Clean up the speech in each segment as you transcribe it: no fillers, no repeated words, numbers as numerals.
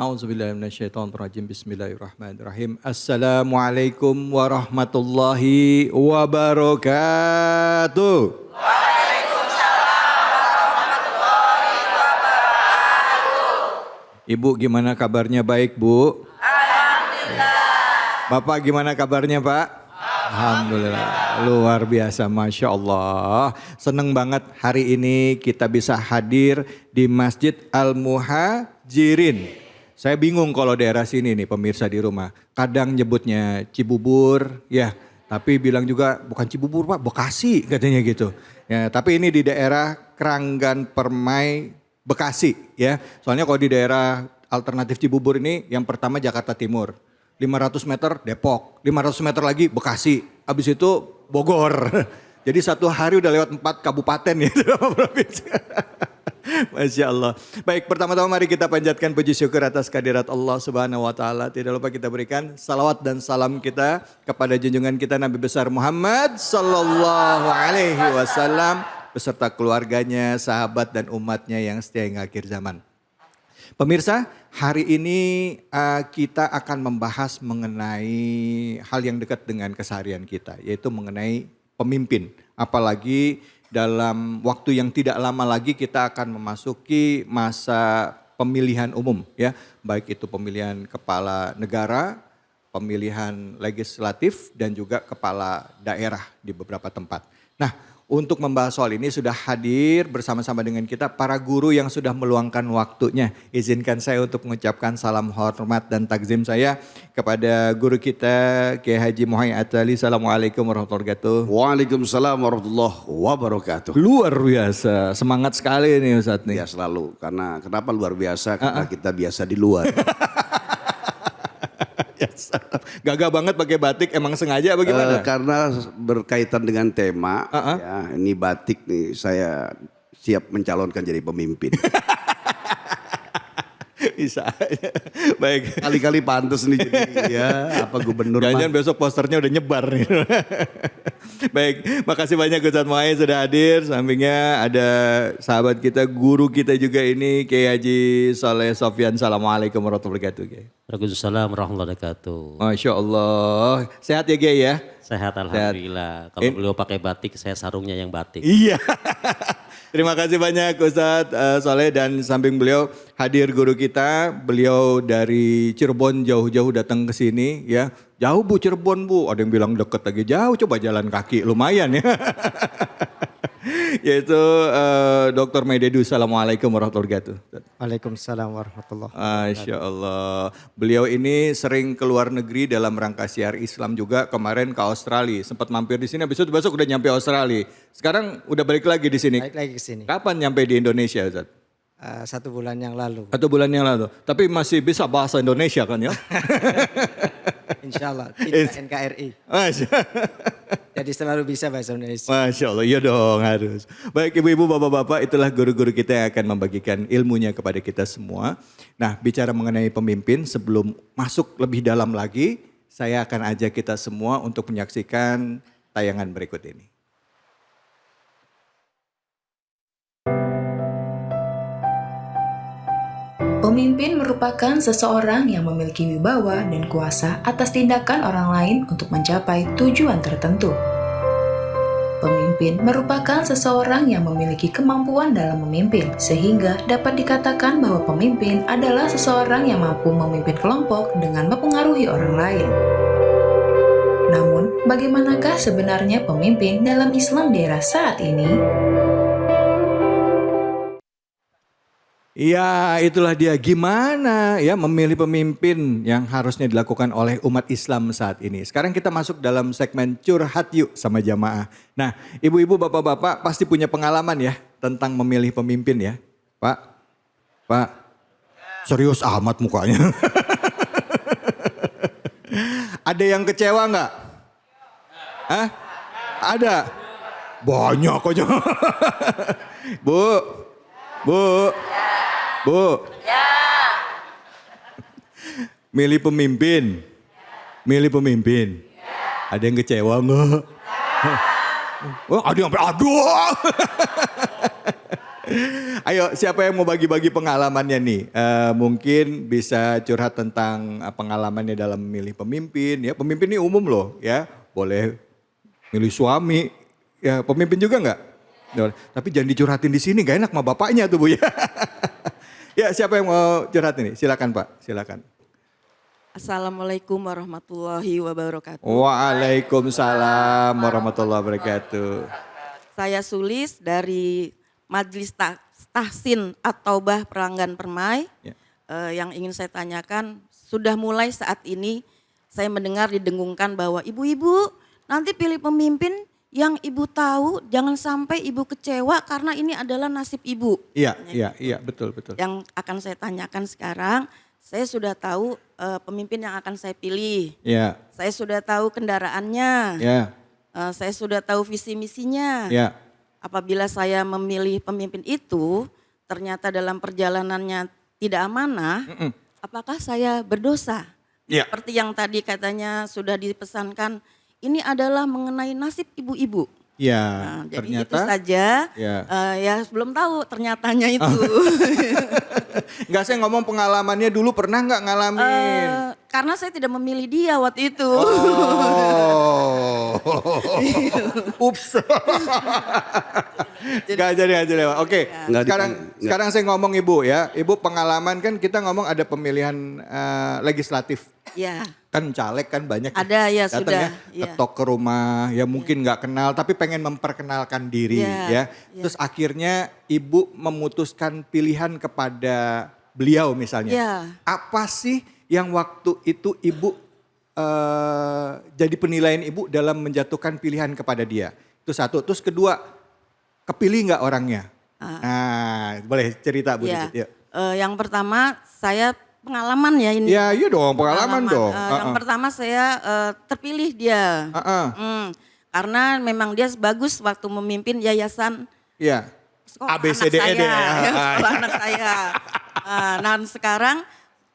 A'udzubillahiminasyaitonirrajim. Bismillahirrahmanirrahim. Assalamualaikum warahmatullahi wabarakatuh. Waalaikumsalam warahmatullahi wabarakatuh. Ibu gimana kabarnya, baik Bu? Alhamdulillah. Bapak gimana kabarnya Pak? Alhamdulillah, luar biasa, Masya Allah. Seneng banget hari ini kita bisa hadir di Masjid Al-Muhajirin. Saya bingung kalau daerah sini nih pemirsa di rumah. Kadang nyebutnya Cibubur, ya. Tapi bilang juga bukan Cibubur Pak, Bekasi katanya gitu. Ya, tapi ini di daerah Kranggan Permai, Bekasi ya. Soalnya kalau di daerah alternatif Cibubur ini yang pertama Jakarta Timur. 500 meter Depok, 500 meter lagi Bekasi, habis itu Bogor. Jadi satu hari udah lewat 4 kabupaten ya. Masya Allah. Baik, pertama-tama mari kita panjatkan puji syukur atas kehadirat Allah Subhanahu wa taala. Tidak lupa kita berikan salawat dan salam kita kepada junjungan kita Nabi besar Muhammad sallallahu alaihi wasallam beserta keluarganya, sahabat dan umatnya yang setia hingga akhir zaman. Pemirsa, hari ini kita akan membahas mengenai hal yang dekat dengan keseharian kita, yaitu mengenai pemimpin. Apalagi dalam waktu yang tidak lama lagi kita akan memasuki masa pemilihan umum, ya, baik itu pemilihan kepala negara, pemilihan legislatif dan juga kepala daerah di beberapa tempat. Nah, untuk membahas soal ini sudah hadir bersama-sama dengan kita para guru yang sudah meluangkan waktunya. Izinkan saya untuk mengucapkan salam hormat dan takzim saya kepada guru kita Kiai Haji Muhai Atali. Assalamualaikum warahmatullahi wabarakatuh. Waalaikumsalam warahmatullahi wabarakatuh. Luar biasa, semangat sekali nih Ustadz nih. Ya selalu, karena kenapa luar biasa? Karena kita biasa di luar. Gagah banget pakai batik, emang sengaja bagaimana? Karena berkaitan dengan tema, ya, ini batik nih saya siap mencalonkan jadi pemimpin. Bisa. Baik. Kali-kali pantas nih jadi ya apa gubernur. Jangan besok posternya udah nyebar nih. Baik, makasih banyak Ustadz Muhai sudah hadir. Sampingnya ada sahabat kita, guru kita juga ini Kiai Haji Soleh Sofyan. Assalamualaikum warahmatullahi wabarakatuh. Waalaikumsalam warahmatullahi wabarakatuh. Masya Allah. Sehat ya Kiai ya? Sehat alhamdulillah. Kalau beliau pakai batik, saya sarungnya yang batik. Iya. Terima kasih banyak Ustadz Soleh, dan samping beliau hadir guru kita. Beliau dari Cirebon jauh-jauh datang ke sini ya. Jauh Bu Cirebon Bu, ada yang bilang deket lagi, jauh coba jalan kaki lumayan ya. Yaitu Dr. Maidedu. Assalamualaikum warahmatullahi wabarakatuh. Waalaikumsalam warahmatullahi Masya Allah. Beliau ini sering ke luar negeri dalam rangka siar Islam juga. Kemarin ke Australia, sempat mampir di sini. Habis itu besok udah nyampe Australia. Sekarang udah balik lagi di sini. Balik lagi ke sini. Kapan nyampe di Indonesia Ustaz? 1 bulan yang lalu. 1 bulan yang lalu. Tapi masih bisa bahasa Indonesia kan ya? Insya Allah, kita NKRI. Jadi selalu bisa bahasa Indonesia. Masya Allah, iya dong harus. Baik ibu-ibu, bapak-bapak, itulah guru-guru kita yang akan membagikan ilmunya kepada kita semua. Nah, bicara mengenai pemimpin, sebelum masuk lebih dalam lagi, saya akan ajak kita semua untuk menyaksikan tayangan berikut ini. Pemimpin merupakan seseorang yang memiliki wibawa dan kuasa atas tindakan orang lain untuk mencapai tujuan tertentu. Pemimpin merupakan seseorang yang memiliki kemampuan dalam memimpin, sehingga dapat dikatakan bahwa pemimpin adalah seseorang yang mampu memimpin kelompok dengan mempengaruhi orang lain. Namun, bagaimanakah sebenarnya pemimpin dalam Islam di era saat ini? Iya, itulah dia, gimana ya memilih pemimpin yang harusnya dilakukan oleh umat Islam saat ini. Sekarang kita masuk dalam segmen curhat yuk sama jamaah. Nah, ibu-ibu, bapak-bapak pasti punya pengalaman ya tentang memilih pemimpin ya. Pak, serius amat mukanya. Ada yang kecewa nggak? Hah? Ada? Banyak aja. Bu. Ya. Milih pemimpin. Ya. Ada yang kecewa enggak? Ya. Oh, ada yang aduh. Ayo, siapa yang mau bagi-bagi pengalamannya nih? Mungkin bisa curhat tentang pengalamannya dalam memilih pemimpin. Ya, pemimpin ini umum loh, ya. Boleh milih suami, ya pemimpin juga nggak? Ya, tapi jangan dicurhatin di sini, gak enak sama bapaknya tuh Bu ya. Ya, siapa yang mau curhat ini? Silakan Pak, silakan. Assalamualaikum warahmatullahi wabarakatuh. Waalaikumsalam warahmatullahi wabarakatuh. Saya Sulis dari Majelis Tahsin At-Taubah Pelanggan Permai. Ya. Yang ingin saya tanyakan, sudah mulai saat ini saya mendengar didengungkan bahwa ibu-ibu nanti pilih pemimpin yang ibu tahu, jangan sampai ibu kecewa karena ini adalah nasib ibu. Iya, betul. Yang akan saya tanyakan sekarang, saya sudah tahu pemimpin yang akan saya pilih. Iya. Saya sudah tahu kendaraannya. Ya. Saya sudah tahu visi misinya. Ya. Apabila saya memilih pemimpin itu, ternyata dalam perjalanannya tidak amanah, apakah saya berdosa? Ya. Seperti yang tadi katanya sudah dipesankan, ini adalah mengenai nasib ibu-ibu. Ya, Nah, jadi ternyata itu saja. ya. Ya belum tahu ternyatanya itu. Enggak, saya ngomong pengalamannya dulu, pernah nggak ngalamin? Karena saya tidak memilih dia waktu itu. Oh. Ups. Gak jadi. Oke, sekarang saya ngomong Ibu ya. Ibu pengalaman kan kita ngomong ada pemilihan legislatif. Ya. Kan caleg kan banyak. Ada ya, datang sudah. ya, Ya. ketok ke rumah, ya mungkin nggak kenal tapi pengen memperkenalkan diri ya. Terus akhirnya Ibu memutuskan pilihan kepada beliau misalnya. Ya. Apa sih yang waktu itu Ibu jadi penilaian Ibu dalam menjatuhkan pilihan kepada dia? Itu satu. Terus kedua, kepilih nggak orangnya? Nah, boleh cerita Bu Ya. dikit. Yuk. Yang pertama saya pengalaman ya ini. Ya, iya dong, pengalaman dong. Yang pertama saya terpilih dia. Karena memang dia bagus waktu memimpin yayasan Iya. sekolah ABCDED anak saya. ya. Sekolah anak saya. Nah sekarang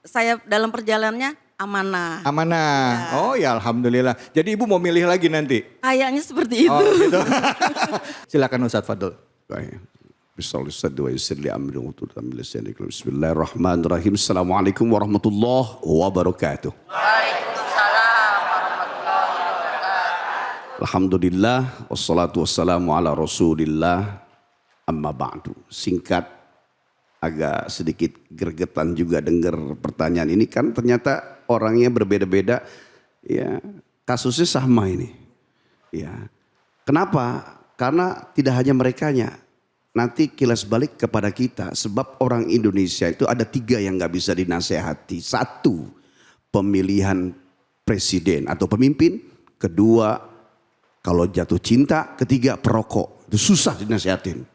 saya dalam perjalanannya amanah. Amanah. Oh ya alhamdulillah. Jadi Ibu mau milih lagi nanti? Kayaknya seperti itu. Oh gitu. Silakan Ustadz Fadl. Baik. Bismillahirrahmanirrahim. Assalamualaikum warahmatullahi wabarakatuh. Waalaikumsalam warahmatullahi wabarakatuh. Alhamdulillah wassalatu wassalamu ala Rasulillah amma ba'du. Singkat, agak sedikit gregetan juga dengar pertanyaan ini kan ternyata orangnya berbeda-beda. Ya, kasusnya sama ini. Ya. Kenapa? Karena tidak hanya merekanya. Nanti kilas balik kepada kita. Sebab orang Indonesia itu ada 3 yang gak bisa dinasehati. 1, pemilihan presiden atau pemimpin. 2, kalau jatuh cinta. 3, perokok. Itu susah dinasehatin.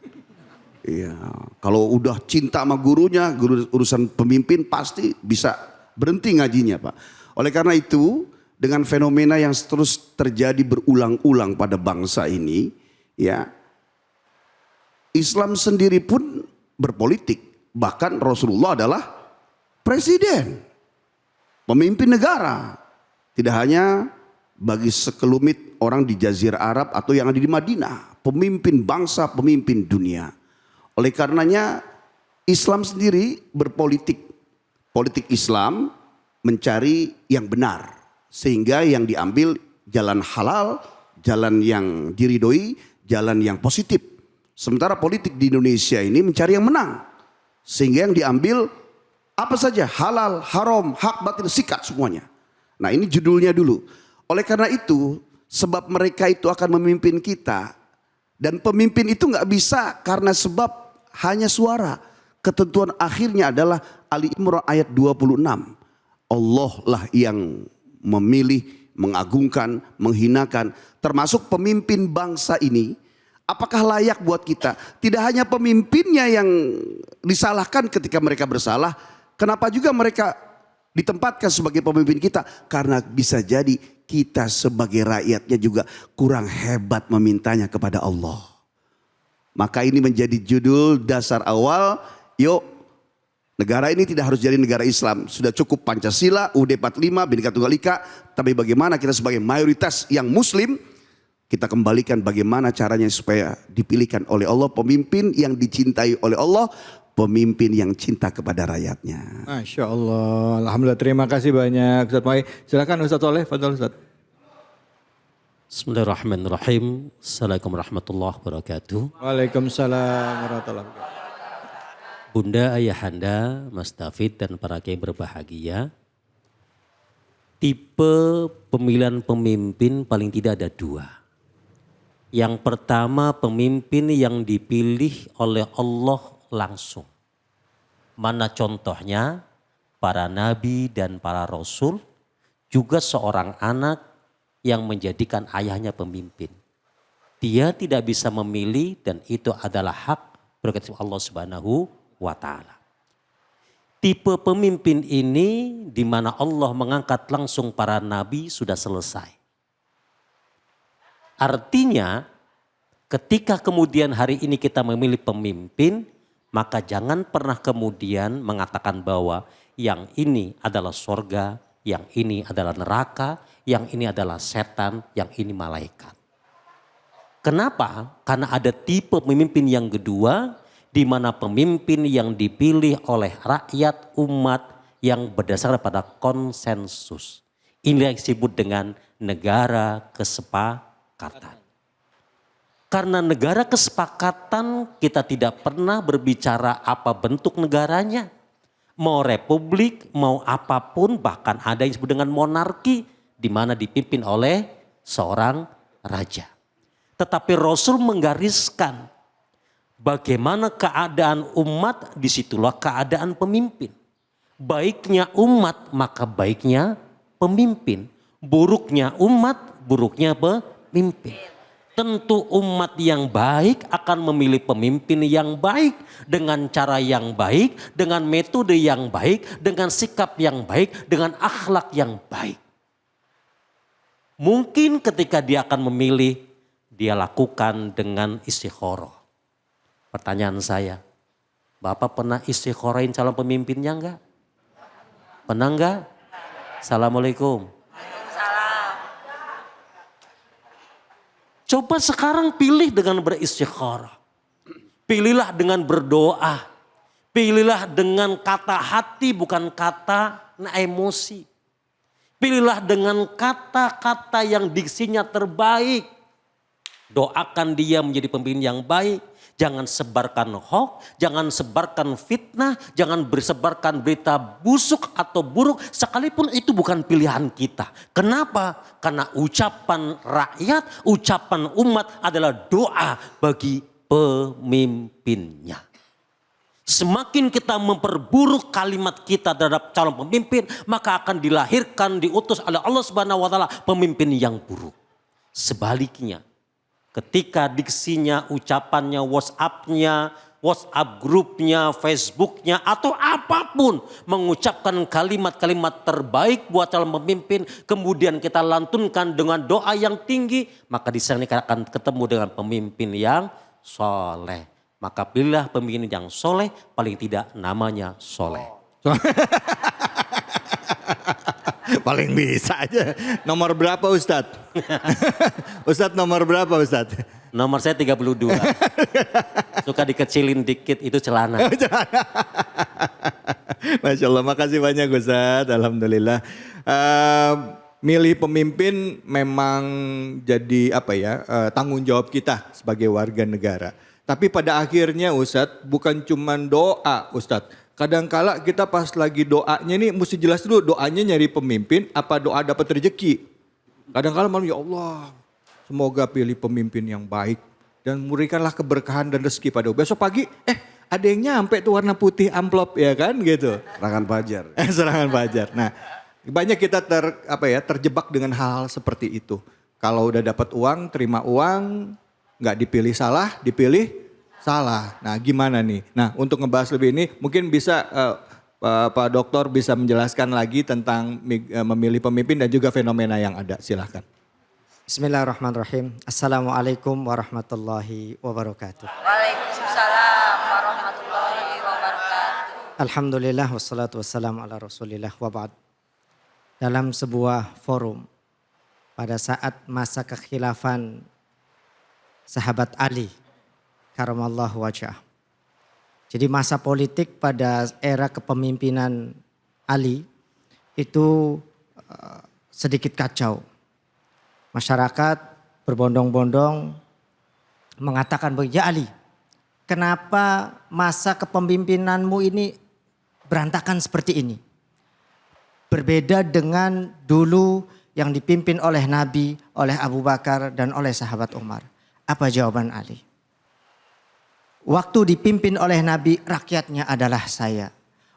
Iya, kalau udah cinta sama gurunya, urusan pemimpin pasti bisa berhenti ngajinya Pak. Oleh karena itu, dengan fenomena yang terus terjadi berulang-ulang pada bangsa ini, ya, Islam sendiri pun berpolitik. Bahkan Rasulullah adalah presiden, pemimpin negara. Tidak hanya bagi sekelumit orang di Jazirah Arab atau yang ada di Madinah. Pemimpin bangsa, pemimpin dunia. Oleh karenanya Islam sendiri berpolitik. Politik Islam mencari yang benar. Sehingga yang diambil jalan halal, jalan yang diridhoi, jalan yang positif. Sementara politik di Indonesia ini mencari yang menang. Sehingga yang diambil apa saja, halal, haram, hak, batil, sikat semuanya. Nah ini judulnya dulu. Oleh karena itu, sebab mereka itu akan memimpin kita. Dan pemimpin itu gak bisa karena sebab hanya suara. Ketentuan akhirnya adalah Ali Imran ayat 26. Allah lah yang memilih, mengagungkan, menghinakan. Termasuk pemimpin bangsa ini. Apakah layak buat kita? Tidak hanya pemimpinnya yang disalahkan ketika mereka bersalah. Kenapa juga mereka ditempatkan sebagai pemimpin kita? Karena bisa jadi kita sebagai rakyatnya juga kurang hebat memintanya kepada Allah. Maka ini menjadi judul dasar awal. Yuk, negara ini tidak harus jadi negara Islam. Sudah cukup Pancasila, UUD 45, Bhinneka Tunggal Ika. Tapi bagaimana kita sebagai mayoritas yang Muslim kita kembalikan bagaimana caranya supaya dipilihkan oleh Allah pemimpin yang dicintai oleh Allah, pemimpin yang cinta kepada rakyatnya. Masya Allah. Alhamdulillah, terima kasih banyak Ustaz Mai. Silakan Ustaz Soleh, fadhol Ustaz. Bismillahirrahmanirrahim. Assalamualaikum warahmatullahi wabarakatuh. Waalaikumsalam warahmatullahi wabarakatuh. Bunda, ayahanda, Mas David dan para kiai berbahagia. Tipe pemilihan pemimpin paling tidak ada dua. Yang pertama pemimpin yang dipilih oleh Allah langsung. Mana contohnya? Para nabi dan para rasul, juga seorang anak yang menjadikan ayahnya pemimpin. Dia tidak bisa memilih dan itu adalah hak prerogatif Allah Subhanahu wa ta'ala. Tipe pemimpin ini di mana Allah mengangkat langsung para nabi sudah selesai. Artinya ketika kemudian hari ini kita memilih pemimpin, maka jangan pernah kemudian mengatakan bahwa yang ini adalah sorga, yang ini adalah neraka, yang ini adalah setan, yang ini malaikat. Kenapa? Karena ada tipe pemimpin yang kedua, di mana pemimpin yang dipilih oleh rakyat umat yang berdasarkan pada konsensus. Ini yang disebut dengan negara kesepakatan. Karena negara kesepakatan kita tidak pernah berbicara apa bentuk negaranya. Mau republik, mau apapun, bahkan ada yang disebut dengan monarki di mana dipimpin oleh seorang raja. Tetapi Rasul menggariskan bagaimana keadaan umat, disitulah keadaan pemimpin. Baiknya umat, maka baiknya pemimpin. Buruknya umat, buruknya pemimpin. Tentu umat yang baik akan memilih pemimpin yang baik. Dengan cara yang baik, dengan metode yang baik, dengan sikap yang baik, dengan akhlak yang baik. Mungkin ketika dia akan memilih, dia lakukan dengan istikharah. Pertanyaan saya, Bapak pernah istikharahin calon pemimpinnya enggak? Pernah enggak? Assalamualaikum. Coba sekarang pilih dengan beristikharah. Pilihlah dengan berdoa. Pilihlah dengan kata hati bukan kata emosi. Pilihlah dengan kata-kata yang diksinya terbaik. Doakan dia menjadi pemimpin yang baik. Jangan sebarkan hoax, jangan sebarkan fitnah, jangan bersebarkan berita busuk atau buruk sekalipun itu bukan pilihan kita. Kenapa? Karena ucapan rakyat, ucapan umat adalah doa bagi pemimpinnya. Semakin kita memperburuk kalimat kita terhadap calon pemimpin, maka akan dilahirkan, diutus oleh Allah Subhanahu wa taala pemimpin yang buruk. Sebaliknya, ketika diksinya, ucapannya, WhatsApp-nya, WhatsApp grupnya, Facebooknya, atau apapun mengucapkan kalimat-kalimat terbaik buat calon pemimpin, kemudian kita lantunkan dengan doa yang tinggi, maka di sana kita akan ketemu dengan pemimpin yang soleh. Maka pilihlah pemimpin yang soleh, paling tidak namanya soleh. Paling bisa aja. Nomor berapa Ustadz? Ustadz nomor berapa Ustadz? Nomor saya 32. Suka dikecilin dikit itu celana. Masya Allah, makasih banyak Ustadz. Alhamdulillah. Milih pemimpin memang jadi tanggung jawab kita sebagai warga negara. Tapi pada akhirnya Ustadz bukan cuma doa Ustadz. Kadangkala kita pas lagi doanya nih mesti jelas dulu doanya nyari pemimpin apa doa dapat rezeki. Kadangkala malam ya Allah semoga pilih pemimpin yang baik dan berikanlah keberkahan dan rezeki pada besok pagi ada yang nyampe tuh warna putih amplop ya kan gitu. Serangan fajar. Serangan fajar. Nah banyak kita terjebak dengan hal-hal seperti itu. Kalau udah dapat uang terima uang nggak dipilih salah dipilih salah. Nah gimana nih? Nah untuk ngebahas lebih ini mungkin bisa Pak Dokter bisa menjelaskan lagi tentang memilih pemimpin dan juga fenomena yang ada. Silahkan. Bismillahirrahmanirrahim. Assalamualaikum warahmatullahi wabarakatuh. Waalaikumsalam warahmatullahi wabarakatuh. Alhamdulillah wassalatu wassalamu ala rasulillah wa ba'd. Dalam sebuah forum pada saat masa kekhilafan sahabat Ali karamallahu wajhah. Jadi masa politik pada era kepemimpinan Ali itu sedikit kacau. Masyarakat berbondong-bondong mengatakan bahwa ya Ali, kenapa masa kepemimpinanmu ini berantakan seperti ini? Berbeda dengan dulu yang dipimpin oleh Nabi, oleh Abu Bakar dan oleh sahabat Umar. Apa jawaban Ali? Waktu dipimpin oleh Nabi, rakyatnya adalah saya.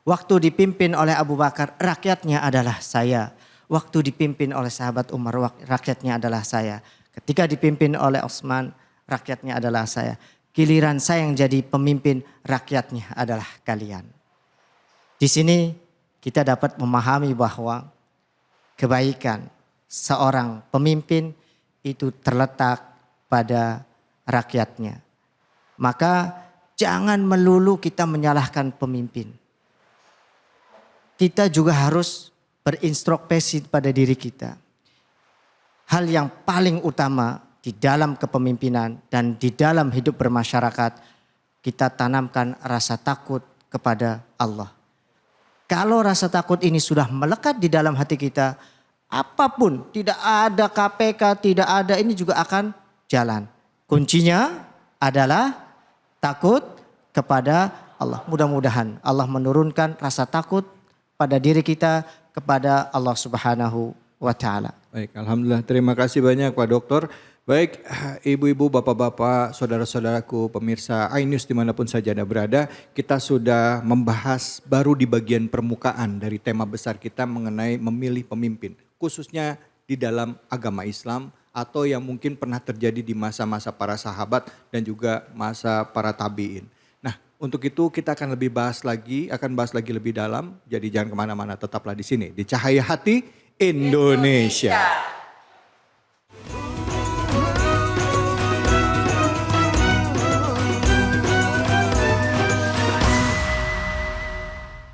Waktu dipimpin oleh Abu Bakar, rakyatnya adalah saya. Waktu dipimpin oleh sahabat Umar, rakyatnya adalah saya. Ketika dipimpin oleh Utsman, rakyatnya adalah saya. Giliran saya yang jadi pemimpin, rakyatnya adalah kalian. Di sini kita dapat memahami bahwa kebaikan seorang pemimpin itu terletak pada rakyatnya. Maka jangan melulu kita menyalahkan pemimpin. Kita juga harus berintrospeksi pada diri kita. Hal yang paling utama di dalam kepemimpinan dan di dalam hidup bermasyarakat, kita tanamkan rasa takut kepada Allah. Kalau rasa takut ini sudah melekat di dalam hati kita, apapun, tidak ada KPK, tidak ada, ini juga akan jalan. Kuncinya adalah takut kepada Allah. Mudah-mudahan Allah menurunkan rasa takut pada diri kita kepada Allah Subhanahu wa Ta'ala. Baik, alhamdulillah. Terima kasih banyak Pak Dokter. Baik, ibu-ibu, bapak-bapak, saudara-saudaraku, pemirsa iNews dimanapun saja Anda berada, kita sudah membahas baru di bagian permukaan dari tema besar kita mengenai memilih pemimpin, khususnya di dalam agama Islam atau yang mungkin pernah terjadi di masa-masa para sahabat dan juga masa para tabi'in. Nah, untuk itu kita akan bahas lagi lebih dalam, jadi jangan kemana-mana, tetaplah di sini, di Cahaya Hati Indonesia.